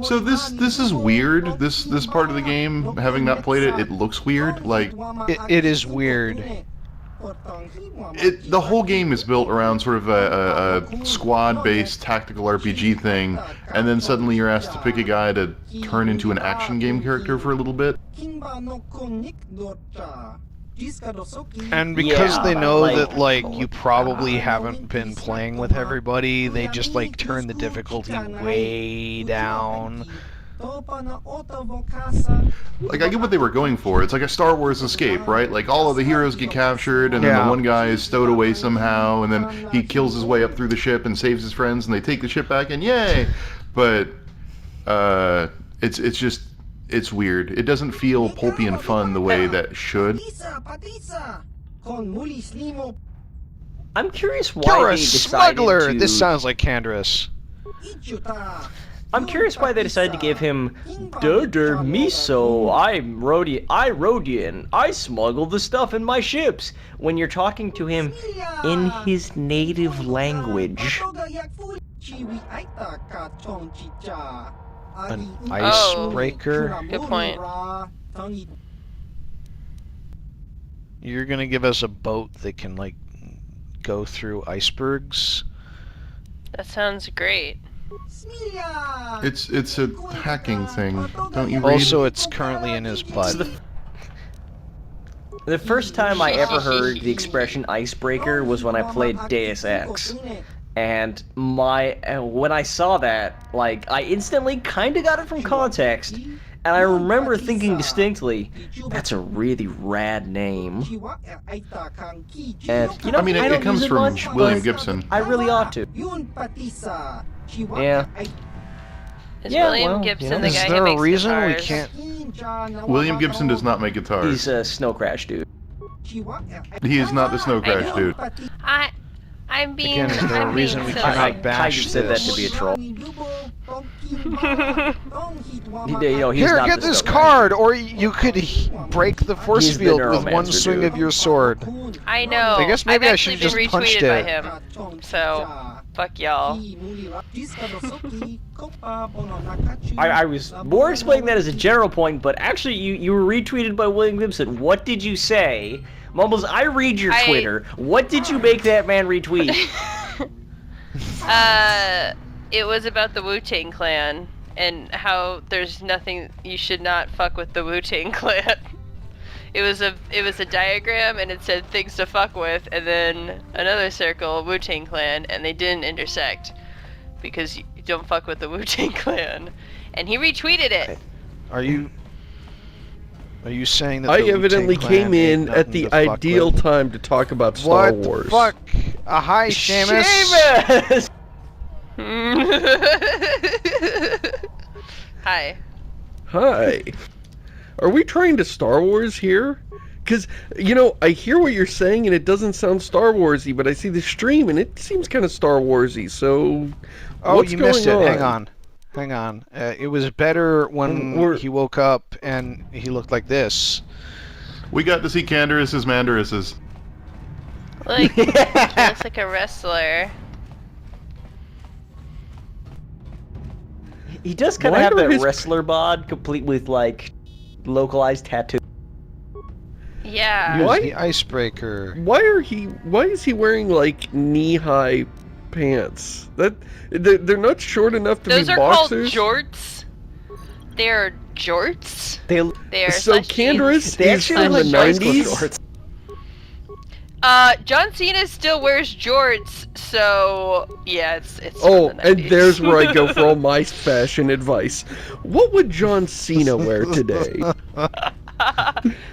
So this is weird. This part of the game, having not played it, it looks weird. Like it is weird. The whole game is built around sort of a squad-based tactical RPG thing, and then suddenly you're asked to pick a guy to turn into an action game character for a little bit. And because they know like, that, like, you probably haven't been playing with everybody, they just, like, turn the difficulty way down. Like, I get what they were going for. It's like a Star Wars escape, right? Like, all of the heroes get captured, and then the one guy is stowed away somehow, and then he kills his way up through the ship and saves his friends, and they take the ship back, and yay! But, it's just... It's weird. It doesn't feel pulpy and fun the way that should. I'm curious why You're they a decided smuggler! to... This sounds like Canderous. I'm curious why they decided to give him Durder Miso. I'm Rhodian. I smuggle the stuff in my ships. When you're talking to him in his native language. An icebreaker? Good point. You're gonna give us a boat that can, like, go through icebergs? That sounds great. It's a hacking thing. Don't you read? Also, it's currently in his butt. So the first time I ever heard the expression icebreaker was when I played Deus Ex. And when I saw that, like, I instantly kind of got it from context, and I remember thinking distinctly, that's a really rad name. And, you know, I mean, it comes from much, William Gibson. I really ought to. Yeah. Is Yeah, William well, Gibson you know. the Is guy there who a makes reason we guitars? can't... William Gibson does not make guitars. He's a Snow Crash dude. He is not the Snow Crash dude. I'm being. Again, is there a I'm reason being we silly. I cannot kind bash of said that to this? be a troll. You know, he's Here, not get the this Snow Crash card, or you could break the force He's the field with one Neuromancer, swing dude. of your sword. I know. I guess maybe I've I should actually have been just punched retweeted by it. him. So, fuck y'all. I was more explaining that as a general point, but actually you were retweeted by William Gibson. What did you say? Mumbles, I read your Twitter. What did you make that man retweet? It was about the Wu-Tang Clan and how there's nothing you should not fuck with the Wu-Tang Clan. It was a diagram and it said things to fuck with, and then another circle, Wu-Tang Clan, and they didn't intersect because you don't fuck with the Wu-Tang Clan. And he retweeted it. Are you saying that I the evidently Wu-Tang Clan came ain't in nothing at the to fuck ideal with? time to talk about Star What Wars. the fuck? Hi, Seamus. Seamus! Hi. Hi. Are we trying to Star Wars here? Because, you know, I hear what you're saying and it doesn't sound Star Warsy, but I see the stream and it seems kind of Star Warsy, so what's you going missed it. on? Hang on. It was better when he woke up and he looked like this. We got to see Canderous' Manderouses. Like, he looks like a wrestler. He does kind of Why have are that his- wrestler bod, complete with, like, localized tattoo. Yeah. Use Why? the icebreaker. Why is he wearing, like, knee-high pants? They're not short enough to Those be are boxers? called jorts. They're jorts. They are So slash Canderous they is actually from look the like bicycle 90s? shorts. John Cena still wears jorts, so yeah, it's Oh, from the and 90s. there's where I go for all my fashion advice. What would John Cena wear today?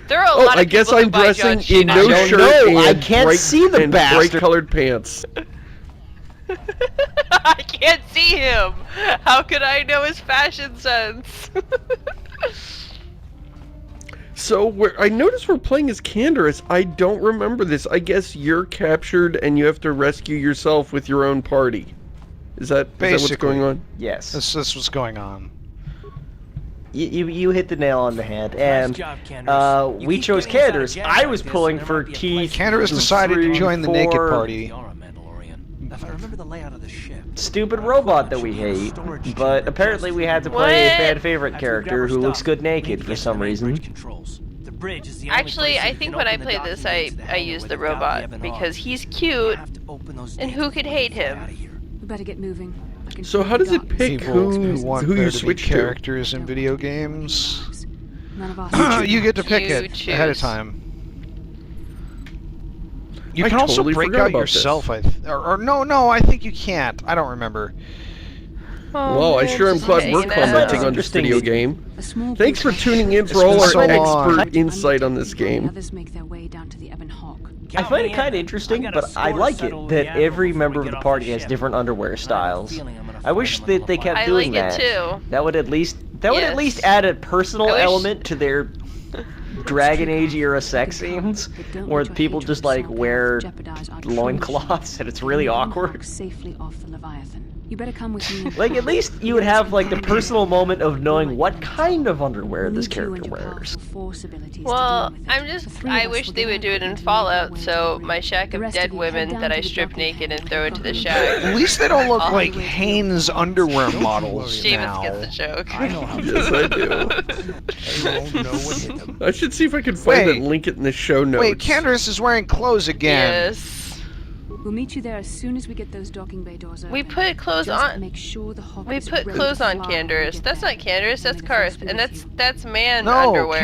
There are a Oh, lot of I guess people who I'm buy John dressing in Cena. no I don't shirt know. I and can't see the bastard. bright-colored pants. I can't see him. How could I know his fashion sense? So I noticed we're playing as Canderous. I don't remember this. I guess you're captured and you have to rescue yourself with your own party. Is that what's Basically. going on? Yes. This what's going on. You hit the nail on the head, and job, Canderous. You we keep chose getting us out of Canderous. jams I like was this, pulling and there for might be a T. place- Canderous decided to join the naked party. You're a Mandalorian. If I remember the layout of the ship. Stupid robot that we hate, but apparently we had to play a fan favorite character who looks good naked for some reason. Actually, I think when I played this, I used the robot because he's cute, and who could hate him? We better get moving. So how does it pick People who want who there you to be switch to? characters in video games. None of us. You get to pick You it ahead of choose. time. You I can also totally break forgot out about yourself, or no, I think you can't. I don't remember. Well, I sure am glad we're hanging commenting out. on this video game. A small Thanks for group of tuning in It's for all been our so long. expert insight on this the game. others make their way down to the Ebon Hawk. I find it kind of interesting, but I like it that every member of the party has different underwear styles. I wish that they kept I doing like it that. too. That would at least Yes. add a personal I wish- element to their Dragon Age era sex scenes, where people just like wear loincloths and it's really awkward. Safely off the Leviathan. You better come with me. Like at least you would have like the personal moment of knowing what kind of underwear this character wears. Well, I wish they would do it in Fallout, so my shack of dead women that I strip naked and throw into the At shack. least they don't look Oh. like Hanes underwear models Seamus now. gets the joke. Yes, I do. I should see if I can find it Wait. and link it in the show notes. Wait, Candace is wearing clothes again. Yes. We'll meet you there as soon as we get those docking bay doors open. We put clothes Just on. Make sure the Hawk We is put ready clothes to on fly when we Candace. get That's there. not Candace, that's May the force Karth, be and with that's man No, underwear.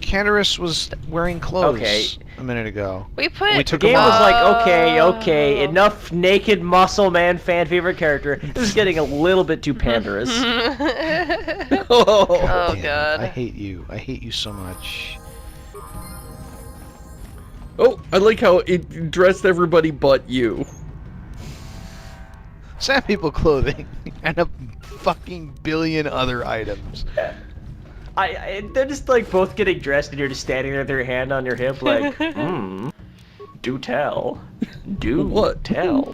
Candace was wearing clothes Okay. a minute ago. We put. We The took game them was off. like, okay, enough naked muscle man fan favorite character. This is getting a little bit too panderous. Oh Damn, god. I hate you. I hate you so much. Oh, I like how it dressed everybody but you. Sad people clothing and a fucking billion other items. They're just like both getting dressed and you're just standing there with your hand on your hip like, do tell. Do What? tell.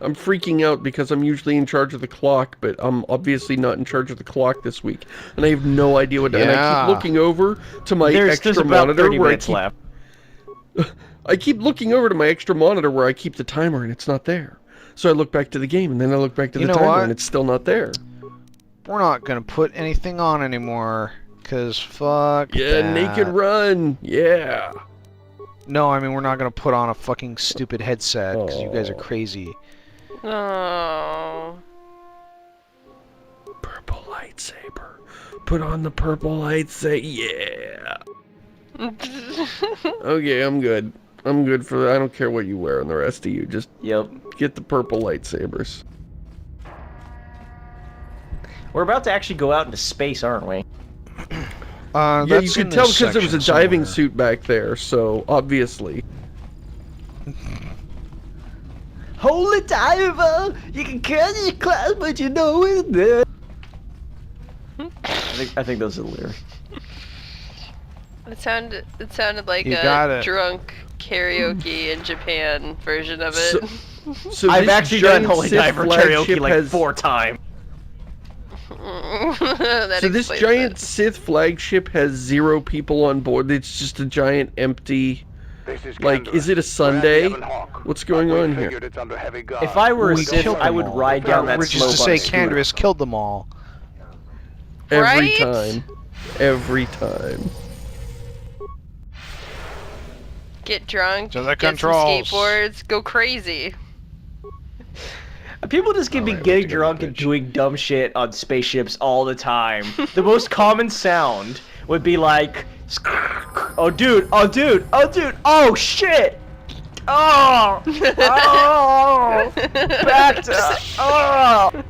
I'm freaking out because I'm usually in charge of the clock, but I'm obviously not in charge of the clock this week, and I have no idea what. And I Yeah. keep looking over to my There's extra about monitor 30 where I minutes keep. left. I keep looking over to my extra monitor where I keep the timer, and it's not there. So I look back to the game, and then I look back to the You know timer, what? and it's still not there. We're not gonna put anything on anymore, cause fuck Yeah, that. naked run. Yeah. No, I mean we're not gonna put on a fucking stupid headset, cause you guys are crazy. Oh. Purple lightsaber. Put on the purple lightsaber. Yeah. Okay, I'm good. I'm good for that. I don't care what you wear, and the rest of you just Yep. get the purple lightsabers. We're about to actually go out into space, aren't we? Yeah, you That's could in tell this because there was a section diving somewhere. suit back there, so obviously. Holy diver! You can catch your class, but you know it's there. I think those are the lyrics. It sounded like You got a it. drunk karaoke in Japan version of it. So I've this actually done giant Holy Sith Diver flagship karaoke like has- 4 times. That So this explains giant it. Sith flagship has 0 people on board. It's just a giant empty. Like, is it a Sunday? What's going on here? If I were a We Sith, killed I them would all. ride down that Which is slope to on say, a scooter. Candace killed them all. Every Right? time. Every time. Get drunk, To the get some controls. skateboards, go crazy. People just can be Alright, getting let's go drunk to and the doing dumb shit on spaceships all the time. The most common sound would be like, oh dude, oh dude, oh dude, oh shit! Oh! Oh! Back to, oh!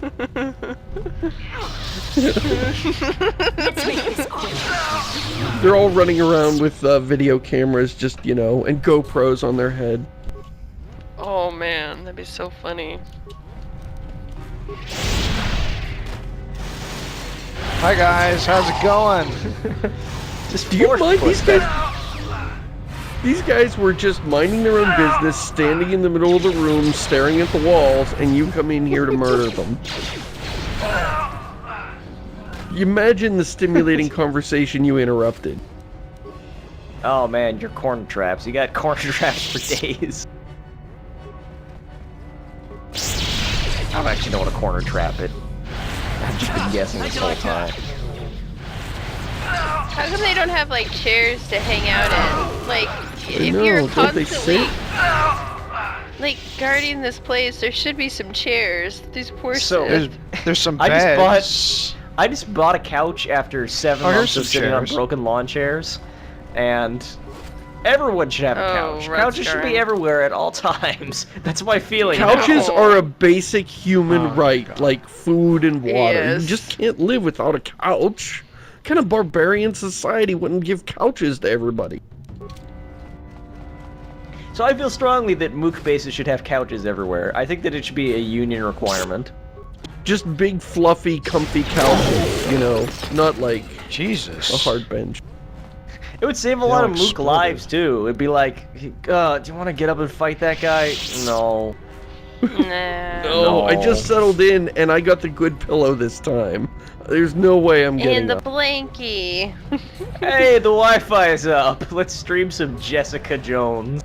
They're all running around with video cameras, just, you know, and GoPros on their head. Oh man, that'd be so funny. Hi guys, how's it going? Just Do you force mind push these guys? These guys were just minding their own business, standing in the middle of the room, staring at the walls, and you come in here to murder them. Imagine the stimulating conversation you interrupted. Oh man, your corner traps. You got corner traps for days. I don't actually know what a corner trap is. I've just been guessing this whole time. How come they don't have like chairs to hang out in? Like, if know, you're don't they constantly sit? like guarding this place, there should be some chairs. These poor So- Sith. There's some I beds. just I just bought a couch after 7 Oh, here's months some of sitting on chairs. broken lawn chairs, and everyone should have a Oh, couch. right, Couches should be darn. everywhere at all times. That's my feeling. Couches No. are a basic human Oh, right, God. like food and water. Yes. You just can't live without a couch. What kind of barbarian society wouldn't give couches to everybody? So I feel strongly that Mook bases should have couches everywhere. I think that it should be a union requirement. Just big, fluffy, comfy couches, you know, not like Jesus. a hard bench. It would save a lot of Mook exploded. lives too. It'd be like, do you want to get up and fight that guy? No. Nah. No, I just settled in and I got the good pillow this time. There's no way I'm getting And the up. blankie. Hey, the Wi-Fi is up. Let's stream some Jessica Jones.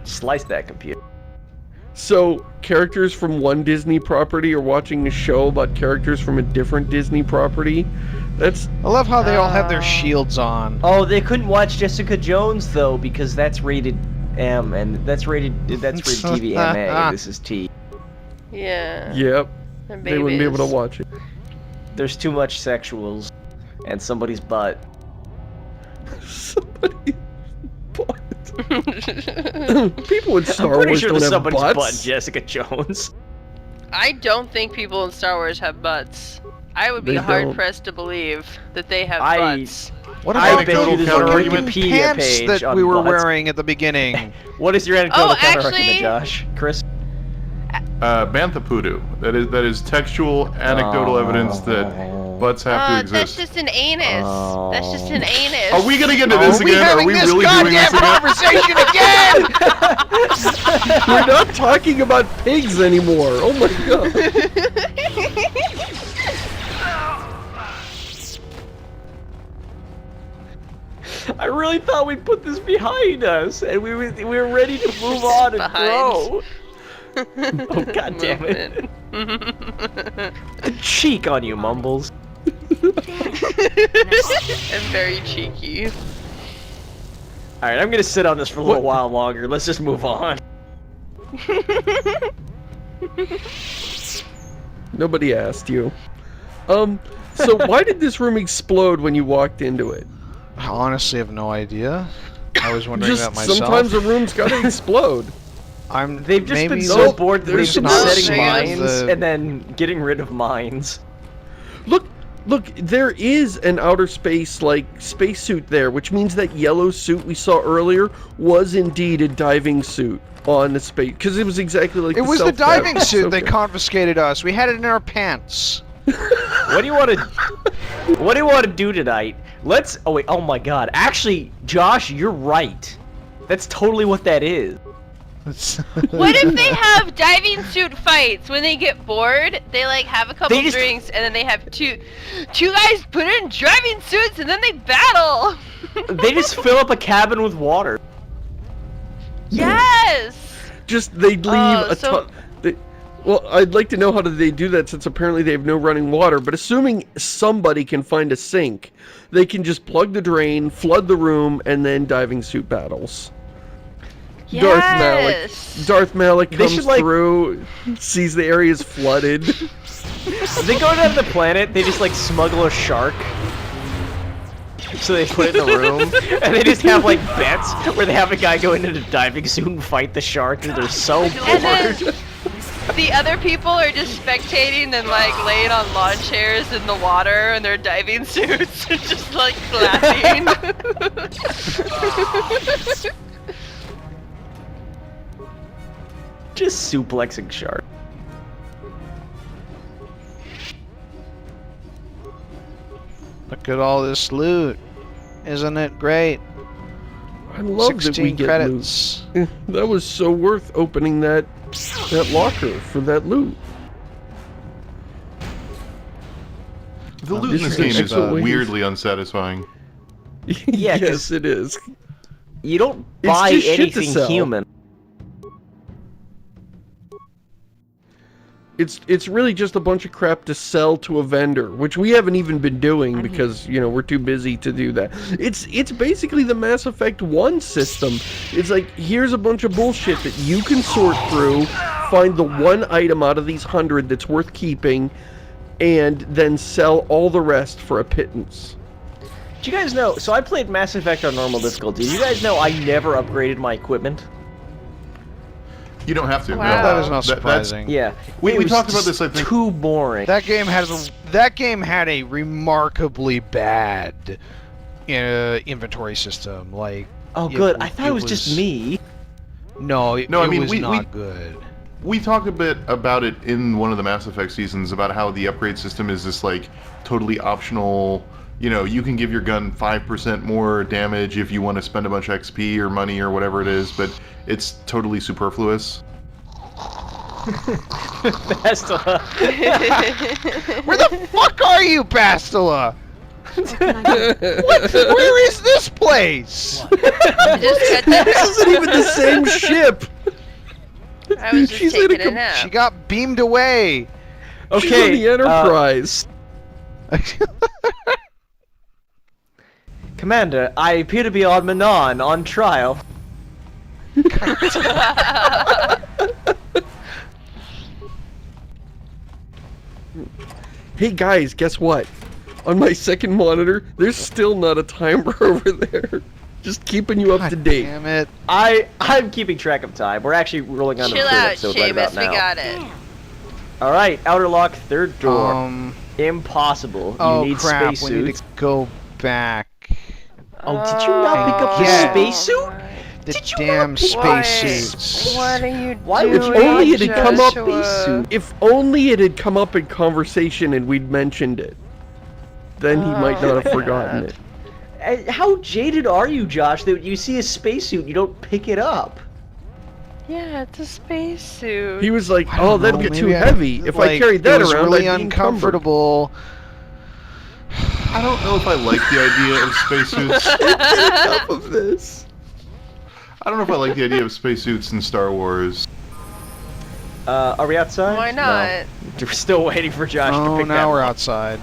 Slice that computer. So, characters from one Disney property are watching a show about characters from a different Disney property. That's I love how they all have their shields on. Oh, they couldn't watch Jessica Jones though because that's rated M and that's rated TV MA. This is T. Yeah. yep. they're They wouldn't be able to babies. watch it. There's too much sexuals and somebody's butt. Somebody. People in Star I'm pretty Wars sure don't there's have somebody's butts. butt in Jessica Jones. I don't think people in Star Wars have butts. I would be They hard don't. pressed to believe that they have I- butts. What I about bet you there's the a argument Wikipedia pants page that on we were butts. wearing at the beginning? What is your anecdotal Oh, counter actually- argument, Josh? Chris? Bantha Poodoo. That is textual, anecdotal evidence that butts have to That's exist. just an anus. That's just an anus. Are we gonna get into this again? Are we really doing this again? conversation again? We're not talking about pigs anymore. Oh my god. I really thought we'd put this behind us, and we were ready to move on and Behind. grow. Oh god damn it! The cheek on you, Mumbles. I'm very cheeky. All right, I'm gonna sit on this for a little while longer. Let's just move on. Nobody asked you. So why did this room explode when you walked into it? I honestly have no idea. I was wondering Just that myself. sometimes a room's gotta explode. They've just maybe been so Nope, bored that they've there's been some setting signs. mines and then getting rid of mines. Look, there is an outer space, like, spacesuit there, which means that yellow suit we saw earlier was indeed a diving suit on the space, because it was exactly like It was the self-dive. diving suit. They Okay. confiscated us. We had it in our pants. What do you want to? What do you want to do tonight? Let's. Oh wait. Oh my God. Actually, Josh, you're right. That's totally what that is. What if they have diving suit fights when they get bored? They like have a couple They just- drinks and then they have two guys put in diving suits and then they battle. They just fill up a cabin with water. Yes. Just, they'd leave Oh, a so- ton... Well, I'd like to know how do they do that, since apparently they have no running water, but assuming somebody can find a sink, they can just plug the drain, flood the room, and then diving suit battles. Yes. Darth Malik They comes should, like- through, sees the area's flooded. They go down to the planet. They just like smuggle a shark. So they put it in the room, and they just have like bets where they have a guy go into the diving suit and fight the shark, and they're so And then bored. the other people are just spectating and like laying on lawn chairs in the water in their diving suits and just like laughing. Just suplexing shark. Look at all this loot. Isn't it great? I love that we 16 get credits. loot. That was so worth opening that that locker for that loot. The loot in this game is weirdly unsatisfying. Yeah, Yes, it is. You don't It's buy just shit to anything sell. human. It's really just a bunch of crap to sell to a vendor, which we haven't even been doing because, you know, we're too busy to do that. It's basically the Mass Effect 1 system. It's like, here's a bunch of bullshit that you can sort through, find the one item out of these 100 that's worth keeping, and then sell all the rest for a pittance. Do you guys know, so I played Mass Effect on normal difficulty. Do you guys know I never upgraded my equipment? You don't have to. Wow. No. That is not surprising. Yeah. We It was talked about this, I think. Too boring. That game had a remarkably bad inventory system. Like, Oh, good. I thought it was just me. No, it I mean, was we not good. We talked a bit about it in one of the Mass Effect seasons about how the upgrade system is this like totally optional. You know, you can give your gun 5% more damage if you want to spend a bunch of XP or money or whatever it is, but it's totally superfluous. Bastila. Where the fuck are you, Bastila? What can I do? Where is this place? I just got that. This isn't even the same ship! I was just She's in a taking a nap. She got beamed away. She's on Okay. the Enterprise. Commander, I appear to be on Manon on trial. Hey guys, guess what? On my second monitor, there's still not a timer over there. Just keeping you up to date. Damn it. I'm keeping track of time. We're actually rolling on to the Chill third out, episode right about Seamus. We now. got it. All right, outer lock, third door. Impossible. Oh you need crap, spacesuit. we need to go back. Oh, did you not pick up the Yeah. spacesuit? The Did you damn not pick spacesuits. What are you Why doing? would If only it had come up. Joshua? If only it had come up in conversation and we'd mentioned it, then he might not have forgotten it. How jaded are you, Josh, that you see a spacesuit, you don't pick it up? Yeah, it's a spacesuit. He was like, I don't "Oh, that'd know, get too maybe heavy. If I like, carried that it was around, really I'd be encumbered." uncomfortable. I don't know if I like the idea of spacesuits. Enough of this. I don't know if I like the idea of spacesuits in Star Wars. Are we outside? Why not? No. We're still waiting for Josh to Oh, pick that now we're up. outside.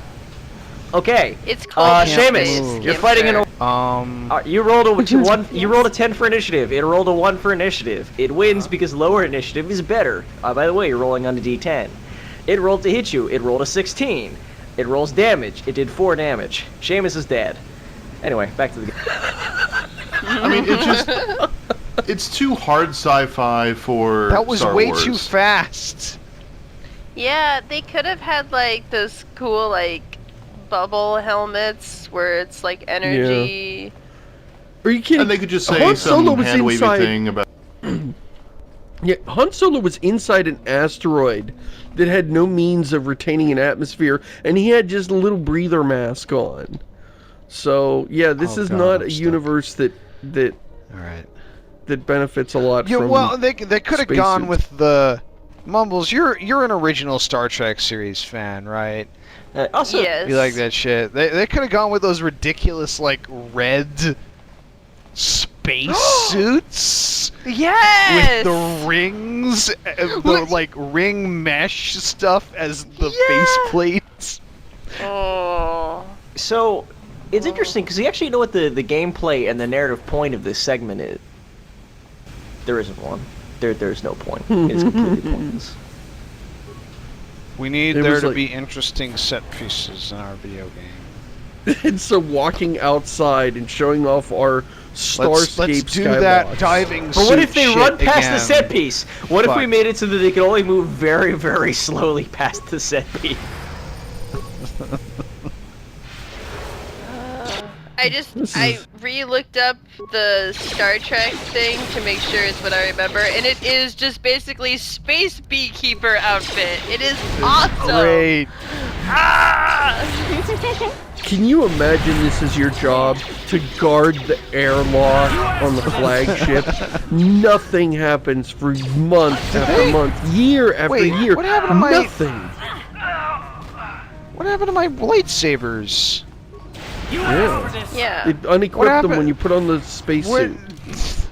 Okay. It's called Seamus, space, you're fighting in a... You rolled a one. You rolled a 10 for initiative. It rolled a 1 for initiative. It wins because lower initiative is better. By the way, you're rolling on a D10. It rolled to hit you. It rolled a 16. It rolls damage. It did 4 damage. Seamus is dead. Anyway, back to the game. I mean, it's too hard sci-fi for That was Star way Wars. too fast. Yeah, they could have had like those cool like bubble helmets where it's like energy. Are you kidding? And they could just say Han some Solo was hand-wavy inside. thing about... Yeah, Han Solo was inside an asteroid that had no means of retaining an atmosphere, and he had just a little breather mask on. So yeah, this Oh, is God, not I'm a stuck. universe that All right. benefits a lot Yeah, from. well, they could have gone spacesuits. with the Mumbles. You're an original Star Trek series fan, right? Also, Yes. You like that shit. They could have gone with those ridiculous like red space suits Yes. with the rings, the like ring mesh stuff as the faceplates. Oh. So, it's interesting because you actually know what the gameplay and the narrative point of this segment is. There isn't one. There's no point. It's completely pointless. We need There there was, to like- be interesting set pieces in our video game. And so walking outside and showing off our Starscape Let's do skybox. that diving But what if they suit run shit past the again. set piece? What if we Fuck. made it so that they could only move very, very slowly past the set piece? I re-looked up the Star Trek thing to make sure it's what I remember, and it is just basically space beekeeper outfit. It is awesome. Great. Can you imagine this is your job, to guard the airlock on the flagship? Nothing happens for month after month, year after year. What happened to my... Nothing. What happened to my lightsabers? Yeah. It unequipped them when you put on the spacesuit.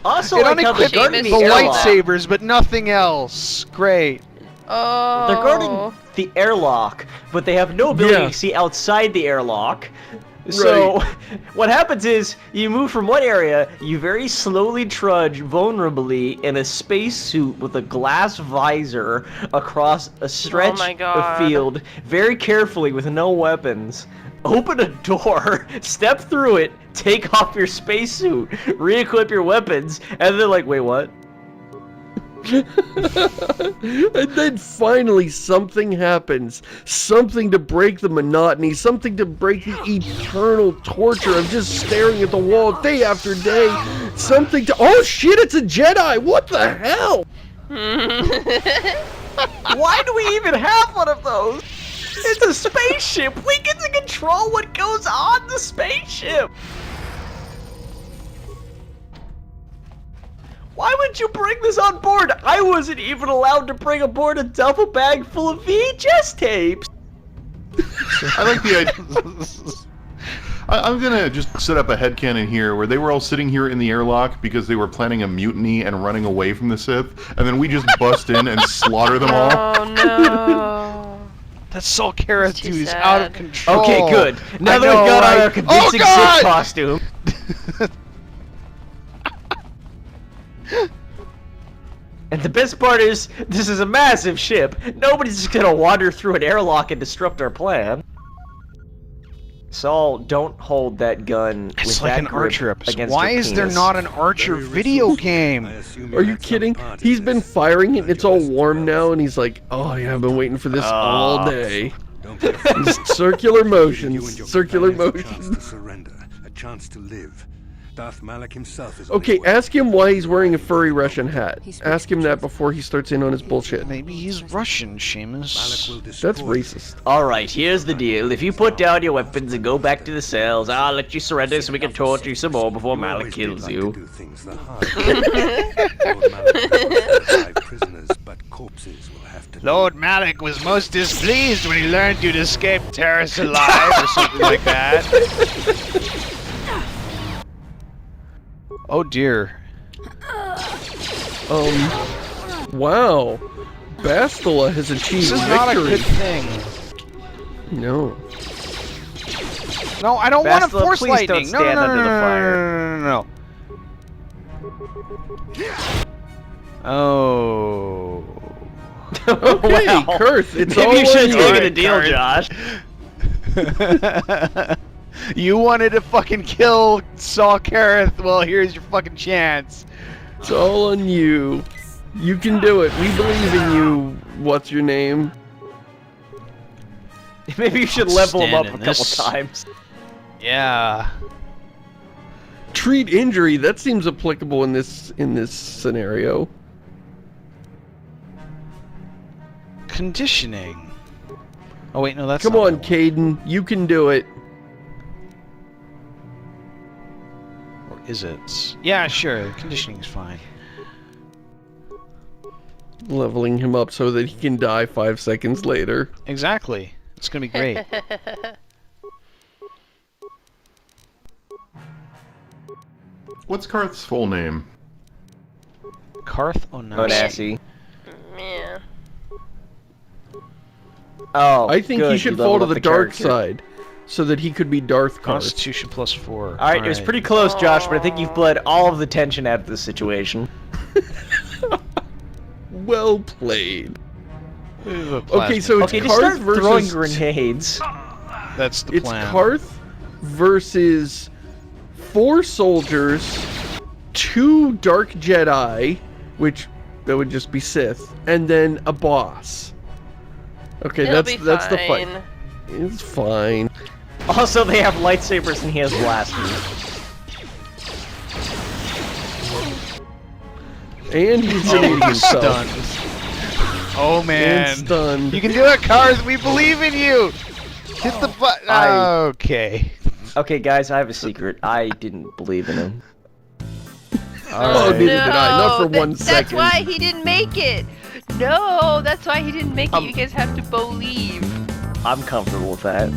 Also, It like how they're unequipped guarding the the airlock. lightsabers, but nothing else. Great. Oh. They're guarding the airlock, but they have no ability Yeah. to see outside the airlock. So, what happens is, you move from one area, you very slowly trudge vulnerably in a spacesuit with a glass visor across a stretch my God. of field, very carefully with no weapons. Open a door, step through it, take off your spacesuit, re-equip your weapons, and they're like, wait, what? And then finally something happens. Something to break the monotony. Something to break the eternal torture of just staring at the wall day after day. Something to... Oh shit, it's a Jedi! What the hell? Why do we even have one of those? It's a spaceship! We get to control what goes on the spaceship! Why would you bring this on board? I wasn't even allowed to bring aboard a duffel bag full of VHS tapes! I like the idea. I'm gonna just set up a headcanon here where they were all sitting here in the airlock because they were planning a mutiny and running away from the Sith, and then we just bust in and slaughter them all. Oh no. That Saul Karras Too dude is sad. out of control. Okay, good. Now I that know, we've got right? our convincing Sith costume. And the best part is, this is a massive ship. Nobody's just gonna wander through an airlock and disrupt our plan. Saul, don't hold that gun It's with like that an grip Archer episode. against Why your is there penis. not an Archer video game? Are you kidding? He's been firing it and it's all warm now and he's like, oh yeah, I've been waiting for this all day. Just circular motions. Circular motions. Surrender, a chance to live. Darth Malak himself is Okay, ask him why he's wearing a furry Russian hat. Ask him that before he starts in on his bullshit. Maybe he's Russian, Seamus. That's racist. Alright, here's the deal. If you put down your weapons and go back to the cells, I'll let you surrender so we can torture you some more before Malak kills you. do things the hard way. Lord Malak will have 5 prisoners, but corpses will have to Lord Malak was most displeased when he learned you'd escaped terrorists alive or something like that. Oh dear. Wow. Bastila has achieved This is not a victory. good thing. No. No, I don't want to Bastila, force please lightning. don't No, stand no, no, under no, the no, fire. no, no, no, no. Oh. Okay, Wow. Kurth, it's Maybe all you should on have taken you. a deal, Josh. You wanted to fucking kill Saul Karras. Well, here's your fucking chance. It's all on you. You can do it. We believe in you. What's your name? Maybe you should level him up a Stand in couple this. times. Yeah. Treat injury. That seems applicable in this scenario. Conditioning. Oh wait, no, that's Come not on, the one. Caden. You can do it. Or is it? Yeah, sure. Conditioning is fine. Leveling him up so that he can die 5 seconds later. Exactly. It's gonna be great. What's Karth's full name? Karth Onasi. Onasi. Yeah. Oh, I think good, he should you fall leveled to up the dark character. side, so that he could be Darth Karth. Constitution +4. Alright, it was pretty close, Josh, but I think you've bled all of the tension out of this situation. Well played. Okay, Okay, so it's Okay, just Karth start throwing versus... grenades. that's the It's plan. Karth versus 4 soldiers, 2 Dark Jedi, which that would just be Sith, and then a boss. Okay, It'll that's be the fight. fine. It's fine. Also, they have lightsabers and he has blasters. And he's shooting himself. Stunned. Oh man. And stunned. You can do it, Karth. We believe in you. Okay. Okay, guys, I have a secret. I didn't believe in him. Oh, neither did I. Not for No, one That's second. why he didn't make it. No, that's why he didn't make it. You guys have to believe. I'm comfortable with that.